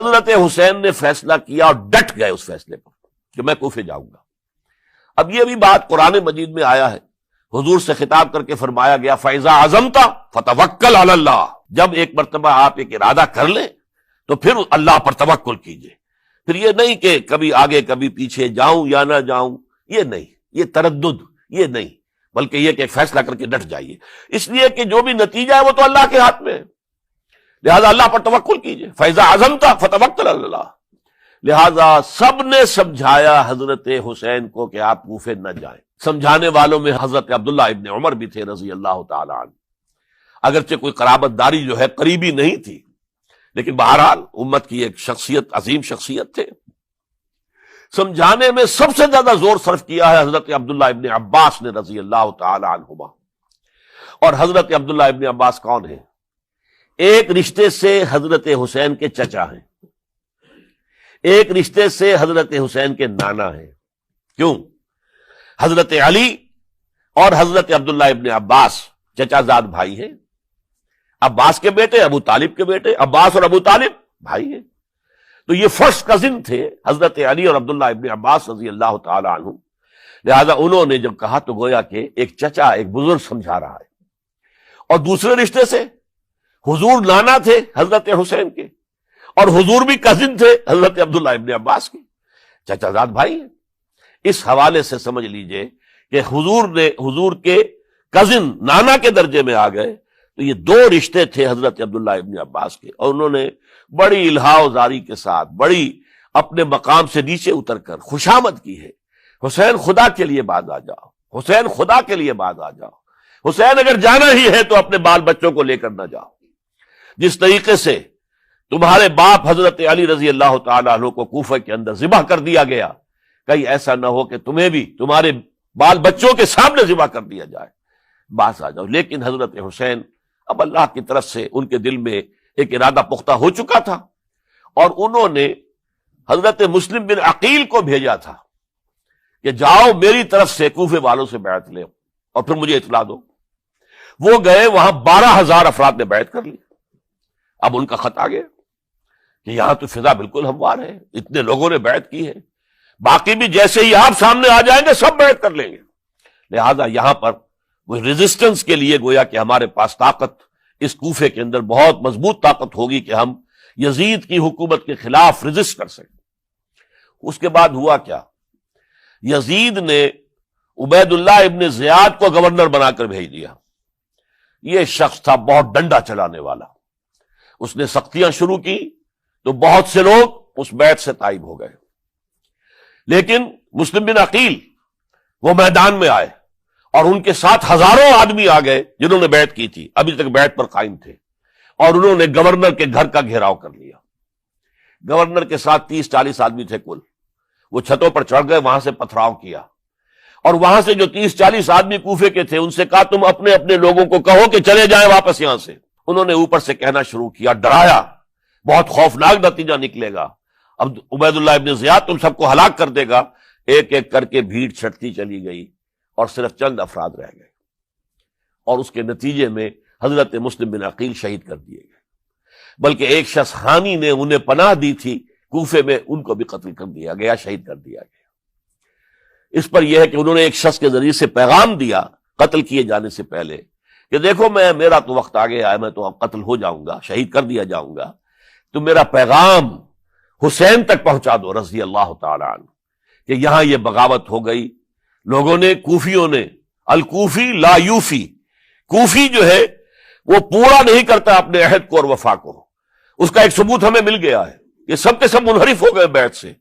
حضرت حسین نے فیصلہ کیا اور ڈٹ گئے اس فیصلے پر کہ میں کوفے جاؤں گا۔ اب یہ بھی بات قرآن مجید میں آیا ہے، حضور سے خطاب کر کے فرمایا گیا فَإِذَا عَزَمْتَ فَتَوَكَّلْ عَلَى اللَّهِ، جب ایک مرتبہ آپ ایک ارادہ کر لیں تو پھر اللہ پر توکل کیجئے۔ پھر یہ نہیں کہ کبھی آگے کبھی پیچھے جاؤں یا نہ جاؤں، یہ نہیں، یہ تردد یہ نہیں، بلکہ یہ کہ فیصلہ کر کے ڈٹ جائیے، اس لیے کہ جو بھی نتیجہ ہے وہ تو اللہ کے ہاتھ میں ہے، لہذا اللہ پر توکل کیجئے۔ فَإِذَا عَزَمْتَ فَتَوَكَّلْ عَلَى اللَّهِ، لہذا سب نے سمجھایا حضرت حسین کو کہ آپ کوفے نہ جائیں۔ سمجھانے والوں میں حضرت عبداللہ ابن عمر بھی تھے رضی اللہ تعالی عنہ، اگرچہ کوئی قرابت داری جو ہے قریبی نہیں تھی، لیکن بہرحال امت کی ایک شخصیت، عظیم شخصیت تھے۔ سمجھانے میں سب سے زیادہ زور صرف کیا ہے حضرت عبداللہ ابن عباس نے رضی اللہ تعالی عنہما۔ اور حضرت عبداللہ ابن عباس کون ہیں؟ ایک رشتے سے حضرت حسین کے چچا ہیں، ایک رشتے سے حضرت حسین کے نانا ہیں۔ کیوں؟ حضرت علی اور حضرت عبداللہ ابن عباس چچا زاد بھائی ہیں، عباس کے بیٹے، ابو طالب کے بیٹے، عباس اور ابو طالب بھائی ہیں، تو یہ فرسٹ کزن تھے حضرت علی اور عبداللہ ابن عباس رضی اللہ تعالی عنہ۔ لہذا انہوں نے جب کہا تو گویا کہ ایک چچا ایک بزرگ سمجھا رہا ہے، اور دوسرے رشتے سے حضور نانا تھے حضرت حسین کے، اور حضور بھی کزن تھے حضرت عبداللہ ابن عباس کے، چچا زاد بھائی ہیں۔ اس حوالے سے سمجھ لیجئے کہ حضور کے کزن نانا کے درجے میں آ گئے، تو یہ دو رشتے تھے حضرت عبداللہ ابن عباس کے، اور انہوں نے بڑی الہا و زاری کے ساتھ، بڑی اپنے مقام سے نیچے اتر کر خوشامد کی ہے، حسین خدا کے لیے باز آ جاؤ، حسین خدا کے لیے باز آ جاؤ، حسین اگر جانا ہی ہے تو اپنے بال بچوں کو لے کر نہ جاؤ۔ جس طریقے سے تمہارے باپ حضرت علی رضی اللہ تعالیٰ عنہ کو کوفہ کے اندر ذبح کر دیا گیا، کہیں ایسا نہ ہو کہ تمہیں بھی تمہارے بال بچوں کے سامنے ذبح کر دیا جائے، باز آ جاؤ۔ لیکن حضرت حسین اب اللہ کی طرف سے ان کے دل میں ایک ارادہ پختہ ہو چکا تھا، اور انہوں نے حضرت مسلم بن عقیل کو بھیجا تھا کہ جاؤ میری طرف سے کوفے والوں سے بیعت لے اور پھر مجھے اطلاع دو۔ وہ گئے، وہاں 12,000 افراد نے بیعت کر لی۔ اب ان کا خط آ گیا کہ یہاں تو فضا بالکل ہموار ہے، اتنے لوگوں نے بیعت کی ہے، باقی بھی جیسے ہی آپ سامنے آ جائیں گے سب بیعت کر لیں گے، لہذا یہاں پر وہ ریزسٹنس کے لیے گویا کہ ہمارے پاس طاقت اس کوفے کے اندر بہت مضبوط طاقت ہوگی کہ ہم یزید کی حکومت کے خلاف ریزسٹ کر سکیں۔ اس کے بعد ہوا کیا؟ یزید نے عبید اللہ ابن زیاد کو گورنر بنا کر بھیج دیا۔ یہ شخص تھا بہت ڈنڈا چلانے والا، اس نے سختیاں شروع کی تو بہت سے لوگ اس بیعت سے تائب ہو گئے، لیکن مسلم بن عقیل وہ میدان میں آئے، اور ان کے ساتھ ہزاروں آدمی آ گئے جنہوں نے بیعت کی تھی، ابھی تک بیعت پر قائم تھے، اور انہوں نے گورنر کے گھر کا گھیراؤ کر لیا۔ گورنر کے ساتھ 30-40 آدمی تھے کل، وہ چھتوں پر چڑھ گئے، وہاں سے پتھراؤ کیا، اور وہاں سے جو 30-40 آدمی کوفے کے تھے ان سے کہا تم اپنے اپنے لوگوں کو کہو کہ چلے جائیں واپس یہاں سے۔ انہوں نے اوپر سے کہنا شروع کیا، ڈرایا، بہت خوفناک نتیجہ نکلے گا، اب عبید اللہ ابن زیاد تم سب کو ہلاک کر دے گا۔ ایک ایک کر کے بھیڑ چھٹتی چلی گئی اور صرف چند افراد رہ گئے، اور اس کے نتیجے میں حضرت مسلم بن عقیل شہید کر دیے گئے، بلکہ ایک شخص حامی نے انہیں پناہ دی تھی کوفے میں، ان کو بھی قتل کر دیا گیا، شہید کر دیا گیا۔ اس پر یہ ہے کہ انہوں نے ایک شخص کے ذریعے سے پیغام دیا قتل کیے جانے سے پہلے کہ دیکھو میرا تو وقت آ گیا ہے، میں تو اب قتل ہو جاؤں گا، شہید کر دیا جاؤں گا، تو میرا پیغام حسین تک پہنچا دو رضی اللہ تعالی عنہ کہ یہاں یہ بغاوت ہو گئی۔ لوگوں نے، کوفیوں نے، الکوفی لا یوفی، کوفی جو ہے وہ پورا نہیں کرتا اپنے عہد کو اور وفا کو، اس کا ایک ثبوت ہمیں مل گیا ہے، یہ سب کے سب منحرف ہو گئے بیعت سے،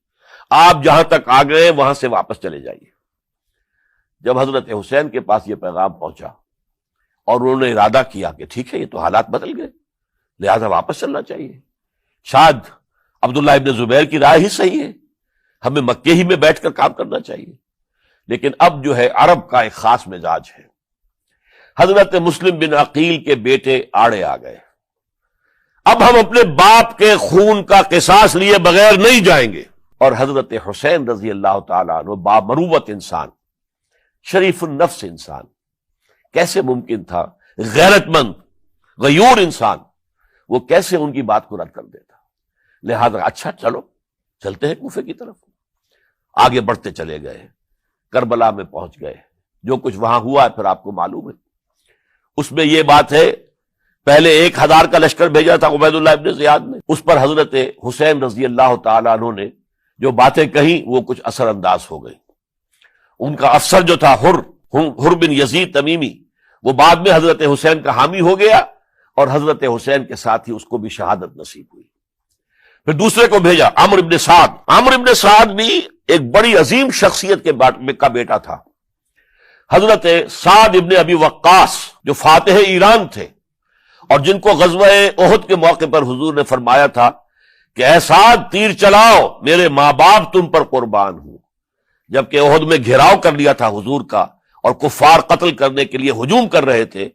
آپ جہاں تک آ گئے وہاں سے واپس چلے جائیے۔ جب حضرت حسین کے پاس یہ پیغام پہنچا اور انہوں نے ارادہ کیا کہ ٹھیک ہے یہ تو حالات بدل گئے، لہذا واپس چلنا چاہیے، شاید عبداللہ ابن زبیر کی رائے ہی صحیح ہے، ہمیں مکے ہی میں بیٹھ کر کام کرنا چاہیے، لیکن اب جو ہے عرب کا ایک خاص مزاج ہے۔ حضرت مسلم بن عقیل کے بیٹے آڑے آ گئے، اب ہم اپنے باپ کے خون کا قصاص لیے بغیر نہیں جائیں گے، اور حضرت حسین رضی اللہ تعالیٰ عنہ بامروت انسان، شریف النفس انسان، کیسے ممکن تھا غیرت مند غیور انسان وہ کیسے ان کی بات کو رد کر دیتا؟ لہذا اچھا چلو چلتے ہیں کوفے کی طرف. آگے بڑھتے چلے گئے, کربلا میں پہنچ گئے. جو کچھ وہاں ہوا ہے پھر آپ کو معلوم ہے. اس میں یہ بات ہے, پہلے 1000 کا لشکر بھیجا تھا عبید اللہ ابن زیاد نے, اس پر حضرت حسین رضی اللہ تعالیٰ عنہ نے جو باتیں کہیں وہ کچھ اثر انداز ہو گئی. ان کا افسر جو تھا حر بن یزید تمیمی, وہ بعد میں حضرت حسین کا حامی ہو گیا اور حضرت حسین کے ساتھ ہی اس کو بھی شہادت نصیب ہوئی. پھر دوسرے کو بھیجا عمرو ابن سعد. عمرو ابن سعد بھی ایک بڑی عظیم شخصیت کا بیٹا تھا. حضرت سعد ابن ابی وقاص جو فاتح ایران تھے اور جن کو غزوہ احد کے موقع پر حضور نے فرمایا تھا کہ اے سعد تیر چلاؤ, میرے ماں باپ تم پر قربان ہوں. جبکہ احد میں گھیراؤ کر لیا تھا حضور کا اور کفار قتل کرنے کے لیے ہجوم کر رہے تھے,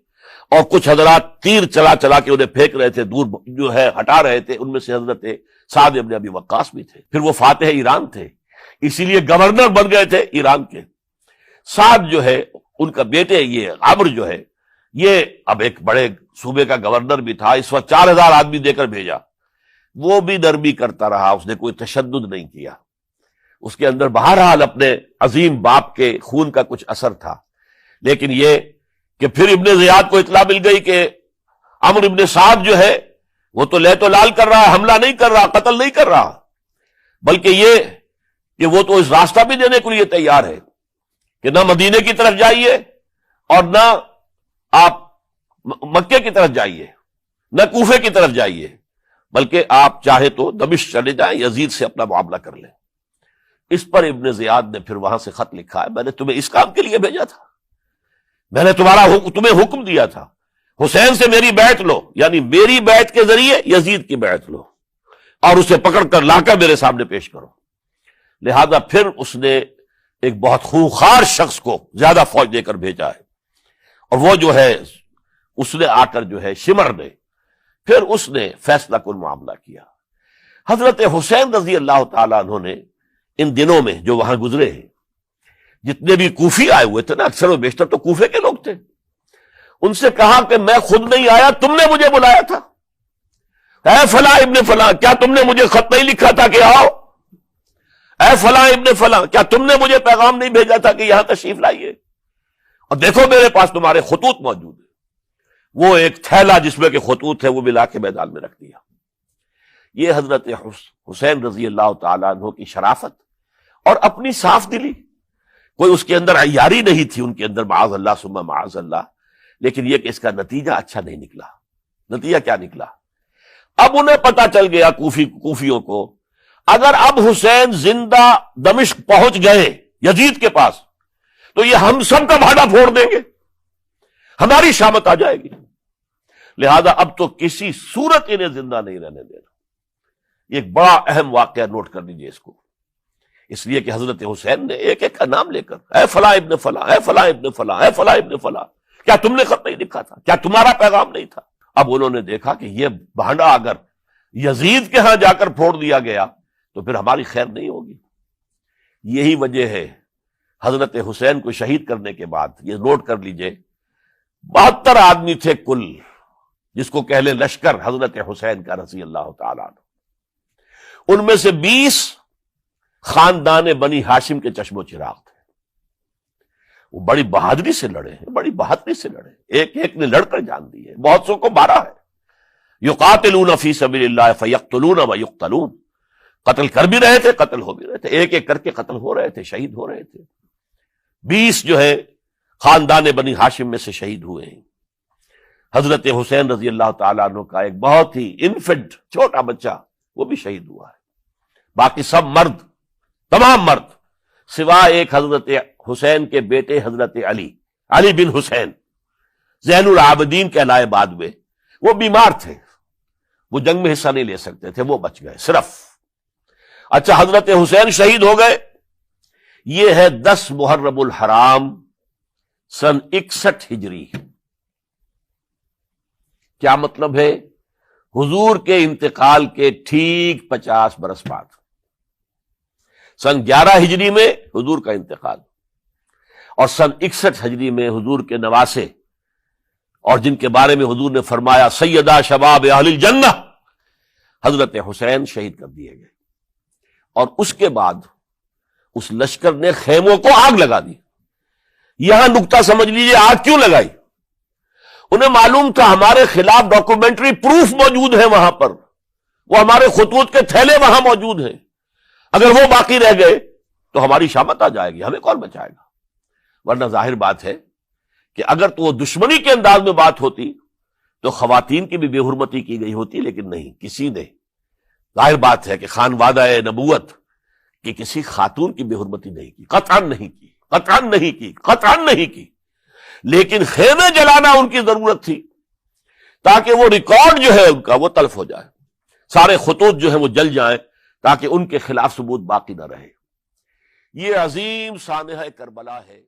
اور کچھ حضرات تیر چلا چلا کے انہیں پھینک رہے تھے, دور جو ہے ہٹا رہے تھے. ان میں سے حضرت سعد ابن ابی وقاص بھی تھے. پھر وہ فاتح ایران تھے, اسی لیے گورنر بن گئے تھے ایران کے. سعد جو ہے ان کا بیٹے, یہ عمرو جو ہے یہ اب ایک بڑے صوبے کا گورنر بھی تھا. اس وقت 4000 آدمی دے کر بھیجا. وہ بھی نرمی کرتا رہا, اس نے کوئی تشدد نہیں کیا. اس کے اندر بہرحال اپنے عظیم باپ کے خون کا کچھ اثر تھا. لیکن یہ کہ پھر ابن زیاد کو اطلاع مل گئی کہ عمرو ابن سعد جو ہے وہ تو لے تو لال کر رہا ہے, حملہ نہیں کر رہا, قتل نہیں کر رہا, بلکہ یہ کہ وہ تو اس راستہ بھی دینے کے لیے تیار ہے کہ نہ مدینے کی طرف جائیے اور نہ آپ مکے کی طرف جائیے, نہ کوفے کی طرف جائیے, بلکہ آپ چاہے تو دمشق چلے جائیں, یزید سے اپنا معاملہ کر لیں. اس پر ابن زیاد نے پھر وہاں سے خط لکھا ہے, میں نے تمہیں اس کام کے لیے بھیجا تھا, میں نے تمہیں حکم دیا تھا حسین سے میری بیعت لو, یعنی میری بیعت کے ذریعے یزید کی بیعت لو اور اسے پکڑ کر لا کر میرے سامنے پیش کرو. لہذا پھر اس نے ایک بہت خونخوار شخص کو زیادہ فوج دے کر بھیجا ہے, اور وہ جو ہے اس نے آ کر جو ہے شمر نے پھر اس نے فیصلہ کن معاملہ کیا. حضرت حسین رضی اللہ تعالیٰ عنہ نے ان دنوں میں جو وہاں گزرے ہیں, جتنے بھی کوفی آئے ہوئے تھے نا, اکثر و بیشتر تو کوفے کے لوگ تھے, ان سے کہا کہ میں خود نہیں آیا, تم نے مجھے بلایا تھا. اے فلاں ابن فلاں, کیا تم نے مجھے خط نہیں لکھا تھا کہ آؤ؟ اے فلاں ابن فلاں, کیا تم نے مجھے پیغام نہیں بھیجا تھا کہ یہاں تشریف لائیے؟ اور دیکھو میرے پاس تمہارے خطوط موجود ہیں. وہ ایک تھیلا جس میں کہ خطوط ہے وہ ملا کے میدان میں رکھ دیا. یہ حضرت حسین رضی اللہ تعالیٰ عنہ کی شرافت اور اپنی صاف دلی, کوئی اس کے اندر عیاری نہیں تھی ان کے اندر, معاذ اللہ ثم معاذ اللہ. لیکن یہ کہ اس کا نتیجہ اچھا نہیں نکلا. نتیجہ کیا نکلا؟ اب انہیں پتا چل گیا کوفیوں کو, اگر اب حسین زندہ دمشق پہنچ گئے یزید کے پاس تو یہ ہم سب کا بھاڑا پھوڑ دیں گے, ہماری شامت آ جائے گی. لہذا اب تو کسی صورت انہیں زندہ نہیں رہنے دینا. یہ ایک بڑا اہم واقعہ نوٹ کر لیجیے اس کو, اس لیے کہ حضرت حسین نے ایک ایک کا نام لے کر اے فلاں ابن فلاں, اے فلاں ابن فلاں, اے فلاں ابن فلاں, کیا تم نے خط نہیں لکھا تھا؟ کیا تمہارا پیغام نہیں تھا؟ اب انہوں نے دیکھا کہ یہ بھانڈا اگر یزید کے ہاں جا کر پھوڑ دیا گیا تو پھر ہماری خیر نہیں ہوگی. یہی وجہ ہے حضرت حسین کو شہید کرنے کے بعد, یہ نوٹ کر لیجئے, 72 آدمی تھے کل, جس کو کہہ لیں لشکر حضرت حسین کا رضی اللہ تعالیٰ عنہ. ان میں سے 20 خاندان بنی ہاشم کے چشم و چراغ تھے. وہ بڑی بہادری سے لڑے ہیں, بڑی بہادری سے لڑے, ایک ایک نے لڑ کر جان دی ہے, بہت سو کو مارا ہے. یقاتلون فی سبیل اللہ فیقتلون ویقتلون, قتل کر بھی رہے تھے, قتل ہو بھی رہے تھے, ایک ایک کر کے قتل ہو رہے تھے, شہید ہو رہے تھے. 20 جو ہے خاندان بنی ہاشم میں سے شہید ہوئے ہیں. حضرت حسین رضی اللہ تعالیٰ عنہ کا ایک بہت ہی انفنٹ چھوٹا بچہ وہ بھی شہید ہوا ہے. باقی سب مرد, تمام مرد, سوائے ایک حضرت حسین کے بیٹے حضرت علی بن حسین زین العابدین کہلائے بعد میں, وہ بیمار تھے, وہ جنگ میں حصہ نہیں لے سکتے تھے, وہ بچ گئے صرف. اچھا, حضرت حسین شہید ہو گئے. یہ ہے 10 محرم الحرام سن 61 ہجری. کیا مطلب ہے؟ حضور کے انتقال کے ٹھیک 50 برس بعد, سن 11 ہجری میں حضور کا انتقال, اور سن 61 ہجری میں حضور کے نواسے, اور جن کے بارے میں حضور نے فرمایا سیدہ شباب اہل الجنہ, حضرت حسین شہید کر دیے گئے، اور اس کے بعد اس لشکر نے خیموں کو آگ لگا دی۔ یہاں نکتہ سمجھ لیجیے، آگ کیوں لگائی؟ انہیں معلوم تھا ہمارے خلاف ڈاکومنٹری پروف موجود ہے وہاں پر، وہ ہمارے خطوط کے تھیلے وہاں موجود ہیں، اگر وہ باقی رہ گئے تو ہماری شامت آ جائے گی، ہمیں کون بچائے گا؟ ورنہ ظاہر بات ہے کہ اگر تو وہ دشمنی کے انداز میں بات ہوتی تو خواتین کی بھی بے حرمتی کی گئی ہوتی، لیکن نہیں، کسی نے، ظاہر بات ہے کہ خانوادہ نبوت کی کسی خاتون کی بے حرمتی نہیں کی، قطعاً نہیں کی، قطعاً نہیں کی، قطعاً نہیں کی، لیکن خیمے جلانا ان کی ضرورت تھی تاکہ وہ ریکارڈ جو ہے ان کا وہ تلف ہو جائے، سارے خطوط جو ہیں وہ جل جائیں تاکہ ان کے خلاف ثبوت باقی نہ رہے۔ یہ عظیم سانحہ کربلا ہے۔